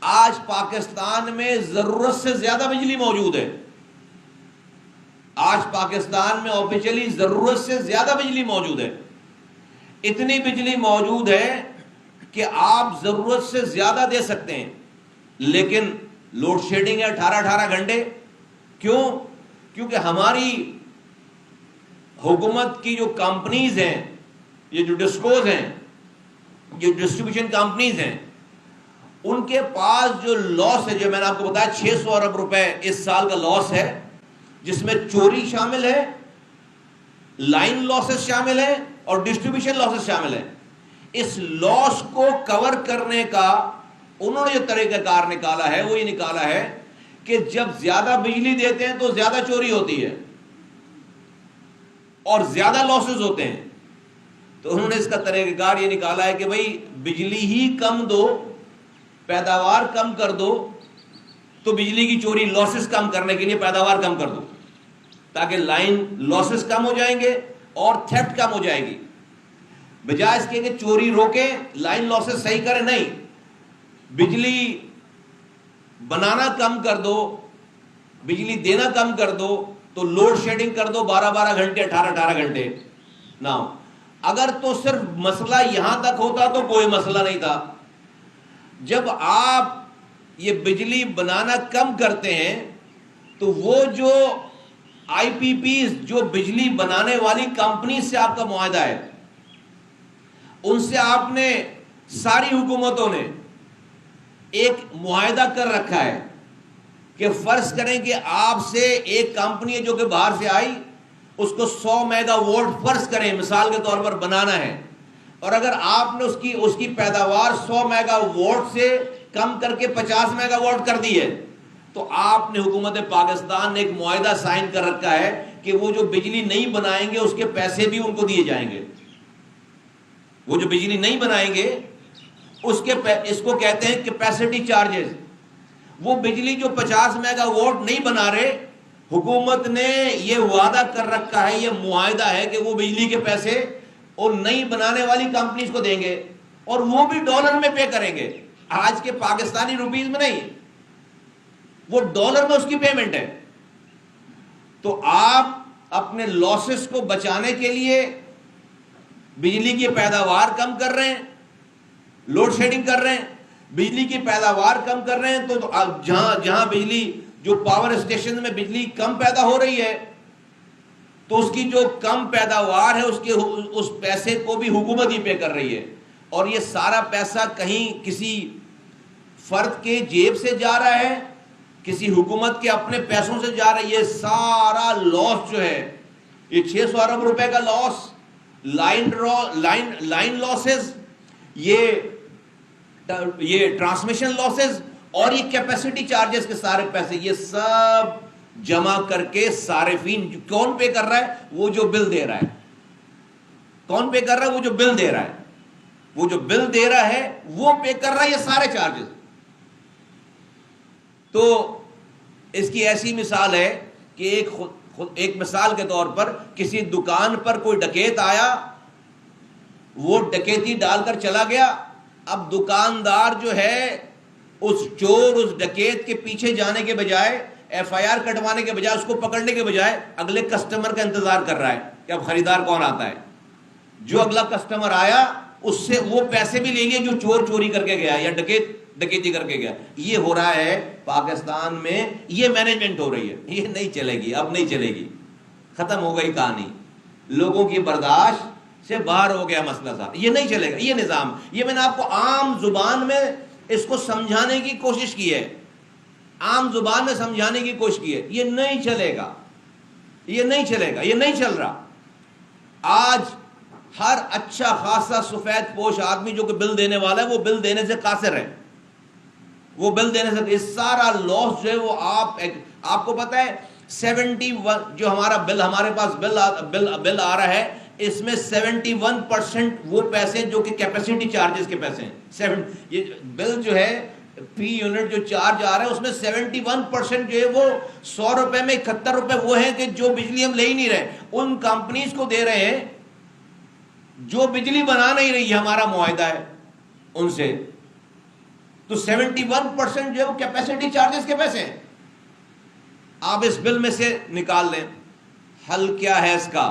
آج پاکستان میں ضرورت سے زیادہ بجلی موجود ہے. آج پاکستان میں آفیشلی ضرورت سے زیادہ بجلی موجود ہے. اتنی بجلی موجود ہے کہ آپ ضرورت سے زیادہ دے سکتے ہیں, لیکن لوڈ شیڈنگ ہے 18 گھنٹے. کیوں؟ کیونکہ ہماری حکومت کی جو کمپنیز ہیں, یہ جو ڈسکوز ہیں, جو ڈسٹریبیوشن کمپنیز ہیں, ان کے پاس جو لاس ہے, جو میں نے آپ کو بتایا 600 ارب روپے اس سال کا لاس ہے, جس میں چوری شامل ہے, لائن لاسز شامل ہیں اور ڈسٹریبیوشن لاسز شامل ہیں. اس لاس کو کور کرنے کا انہوں نے جو طریقہ کار نکالا ہے وہ یہ نکالا ہے کہ جب زیادہ بجلی دیتے ہیں تو زیادہ چوری ہوتی ہے اور زیادہ لاسز ہوتے ہیں. تو انہوں نے اس کا طریقہ کار یہ نکالا ہے کہ بھائی بجلی ہی کم دو, پیداوار کم کر دو, تو بجلی کی چوری لاسز کم کرنے کے لیے پیداوار کم کر دو, تاکہ لائن لاسز کم ہو جائیں گے اور تھیفٹ کم ہو جائے گی. بجائے اس کے کہ چوری روکیں, لائن لاسز صحیح کریں, نہیں, بجلی بنانا کم کر دو, بجلی دینا کم کر دو, تو لوڈ شیڈنگ کر دو 12 گھنٹے 18 گھنٹے. نہ اگر تو صرف مسئلہ یہاں تک ہوتا تو کوئی مسئلہ نہیں تھا. جب آپ یہ بجلی بنانا کم کرتے ہیں تو وہ جو آئی پی پیز, جو بجلی بنانے والی کمپنی سے آپ کا معاہدہ ہے, ان سے آپ نے, ساری حکومتوں نے ایک معاہدہ کر رکھا ہے کہ فرض کریں کہ آپ سے ایک کمپنی ہے جو کہ باہر سے آئی, اس کو 100 میگا وولٹ فرض کریں مثال کے طور پر بنانا ہے, اور اگر آپ نے اس کی پیداوار 100 میگا وولٹ سے کم کر کے 50 میگا وولٹ کر دی ہے, تو آپ نے, حکومت پاکستان نے ایک معاہدہ سائن کر رکھا ہے کہ وہ جو بجلی نہیں بنائیں گے اس کے پیسے بھی ان کو دیے جائیں گے. وہ جو بجلی نہیں بنائیں گے اس کو کہتے ہیں کیپیسٹی چارجز. وہ بجلی جو 50 میگا وولٹ نہیں بنا رہے, حکومت نے یہ وعدہ کر رکھا ہے, یہ معاہدہ ہے کہ وہ بجلی کے پیسے اور نئی بنانے والی کمپنیز کو دیں گے, اور وہ بھی ڈالر میں پے کریں گے, آج کے پاکستانی روپیز میں نہیں, وہ ڈالر میں اس کی پیمنٹ ہے. تو آپ اپنے لاسز کو بچانے کے لیے بجلی کی پیداوار کم کر رہے ہیں, لوڈ شیڈنگ کر رہے ہیں, بجلی کی پیداوار کم کر رہے ہیں, تو جہاں بجلی, جو پاور اسٹیشن میں بجلی کم پیدا ہو رہی ہے, تو اس کی جو کم پیداوار ہے اس پیسے کو بھی حکومت ہی پے کر رہی ہے. اور یہ سارا پیسہ کہیں کسی فرد کے جیب سے جا رہا ہے, کسی حکومت کے اپنے پیسوں سے جا رہا ہے. یہ سارا لاس جو ہے, یہ 600 ارب روپے کا لاس, لائن لاسز, یہ ٹرانسمیشن لاسز اور یہ کیپیسٹی چارجز کے سارے پیسے, یہ سب جمع کر کے صارفین, کون پے کر رہا ہے؟ وہ جو بل دے رہا ہے. کون پے کر رہا ہے؟ وہ جو بل دے رہا ہے. وہ جو بل دے رہا ہے وہ پے کر رہا ہے یہ سارے چارجز. تو اس کی ایسی مثال ہے کہ ایک مثال کے طور پر کسی دکان پر کوئی ڈکیت آیا, وہ ڈکیتی ڈال کر چلا گیا. اب دکاندار جو ہے اس چور, اس ڈکیت کے پیچھے جانے کے بجائے, ایف آئی آر کٹوانے کے بجائے, اس کو پکڑنے کے بجائے اگلے کسٹمر کا انتظار کر رہا ہے کہ اب خریدار کون آتا ہے. جو اگلا کسٹمر آیا اس سے وہ پیسے بھی لے لیے جو چور چوری کر کے گیا یا ڈکیتی کر کے گیا. یہ ہو رہا ہے پاکستان میں, یہ مینجمنٹ ہو رہی ہے. یہ نہیں چلے گی, اب نہیں چلے گی, ختم ہو گئی کہانی. لوگوں کی برداشت سے باہر ہو گیا مسئلہ صاحب, یہ نہیں چلے گا یہ نظام. یہ میں نے آپ کو عام زبان میں اس کو سمجھانے کی کوشش کی ہے, عام زبان میں سمجھانے کی کوشش کی ہے. یہ نہیں چلے گا, یہ نہیں چلے گا, یہ نہیں چل رہا. آج ہر اچھا خاصا سفید پوش آدمی جو کہ بل دینے والا ہے, وہ بل دینے سے قاصر ہے. وہ بل دینے سے, اس سارا لاس جو ہے وہ آپ کو پتا ہے 71 جو ہمارا بل, ہمارے پاس بل آ رہا ہے, اس میں 71% وہ پیسے جو کہ کیپیسٹی چارجز کے پیسے ہیں. یہ بل جو ہے فی یونٹ جو چارج آ رہا ہے اس میں 71% جو ہے وہ 100 روپے میں 71 روپے وہ ہیں کہ جو بجلی ہم لے ہی نہیں رہے, ان کمپنیز کو دے رہے ہیں جو بجلی بنا نہیں رہی ہے. ہمارا معاہدہ ہے ان سے, تو 71% جو ہے وہ کیپیسٹی چارجز کے پیسے ہیں. آپ اس بل میں سے نکال لیں. حل کیا ہے اس کا؟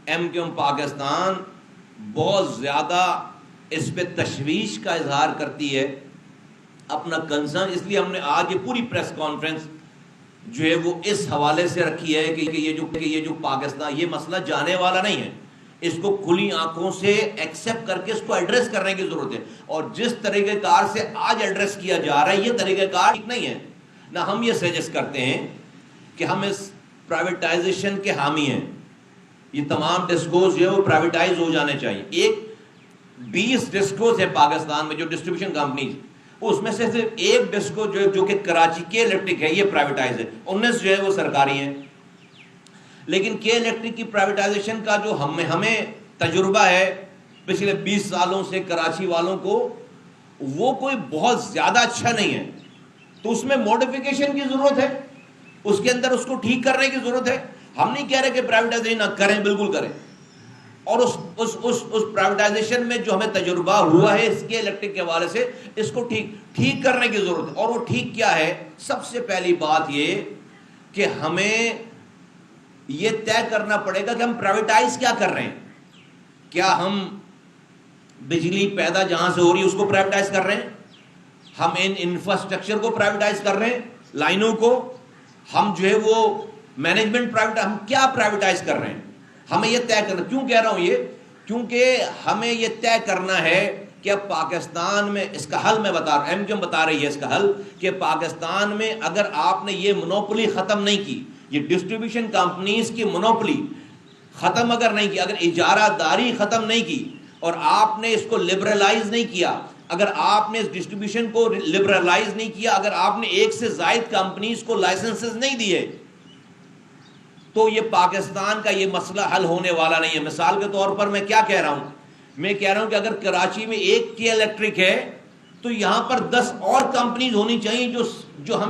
ایم کیو ایم پاکستان بہت زیادہ اس پہ تشویش کا اظہار کرتی ہے، اپنا کنسرن. اس لیے ہم نے آج یہ پوری پریس کانفرنس جو ہے وہ اس حوالے سے رکھی ہے کہ یہ جو پاکستان، یہ مسئلہ جانے والا نہیں ہے. اس کو کھلی آنکھوں سے ایکسیپٹ کر کے اس کو ایڈریس کرنے کی ضرورت ہے. اور جس طریقہ کار سے آج ایڈریس کیا جا رہا ہے یہ طریقہ کار ٹھیک نہیں ہے. نہ ہم یہ سجیسٹ کرتے ہیں کہ ہم اس پرائیویٹائزیشن کے حامی ہیں. یہ تمام ڈسکوز جو ہے وہ پرائیویٹائز ہو جانے چاہیے. 20 ڈسکوز ہے پاکستان میں جو ڈسٹریبیوشن کمپنیز، اس میں سے صرف ایک ڈسکو جو کہ کراچی کے الیکٹرک ہے، یہ پرائیویٹائز ہے. 19 جو ہے وہ سرکاری ہیں. لیکن کے الیکٹرک کی پرائیویٹائزیشن کا جو ہمیں تجربہ ہے پچھلے 20 سالوں سے کراچی والوں کو، وہ کوئی بہت زیادہ اچھا نہیں ہے. تو اس میں موڈیفیکیشن کی ضرورت ہے، اس کے اندر اس کو ٹھیک کرنے کی ضرورت ہے. ہم نہیں کہہ رہے کہ پرائیویٹائزیشن نہ کریں، بالکل کریں. اور اس پرائیویٹائزیشن میں جو ہمیں تجربہ ہوا ہے اس کے الیکٹرک کے حوالے سے، اس کو ٹھیک کرنے کی ضرورت ہے. اور وہ ٹھیک کیا ہے؟ سب سے پہلی بات یہ کہ ہمیں یہ طے کرنا پڑے گا کہ ہم پرائیویٹائز کیا کر رہے ہیں. کیا ہم بجلی پیدا جہاں سے ہو رہی ہے اس کو پرائیویٹائز کر رہے ہیں؟ ہم ان انفراسٹرکچر کو پرائیویٹائز کر رہے ہیں، لائنوں کو؟ ہم جو ہے وہ مینجمنٹ ہم کیا پرائیویٹائز کر رہے ہیں؟ ہمیں یہ طے کرنا. کیوں کہہ رہا ہوں یہ؟ کیونکہ ہمیں یہ طے کرنا ہے کہ اب پاکستان میں اس کا حل میں بتا رہا ہوں، ایم کیو ایم بتا رہی ہے اس کا حل، کہ پاکستان میں اگر آپ نے یہ مونوپولی ختم نہیں کی، یہ ڈسٹریبیوشن کمپنیز کی مونوپولی ختم اگر نہیں کی، اگر اجارہ داری ختم نہیں کی، اور آپ نے اس کو لبرلائز نہیں کیا، اگر آپ نے اس ڈسٹریبیوشن کو لبرلائز نہیں کیا، اگر آپ نے ایک سے زائد کمپنیز کو لائسنسز نہیں دیے، تو یہ پاکستان کا یہ مسئلہ حل ہونے والا نہیں ہے. مثال کے طور پر میں کیا کہہ رہا ہوں؟ میں کہہ رہا ہوں کہ اگر کراچی میں ایک کے الیکٹرک ہے تو یہاں پر 10 اور کمپنیز ہونی چاہیے جو ہم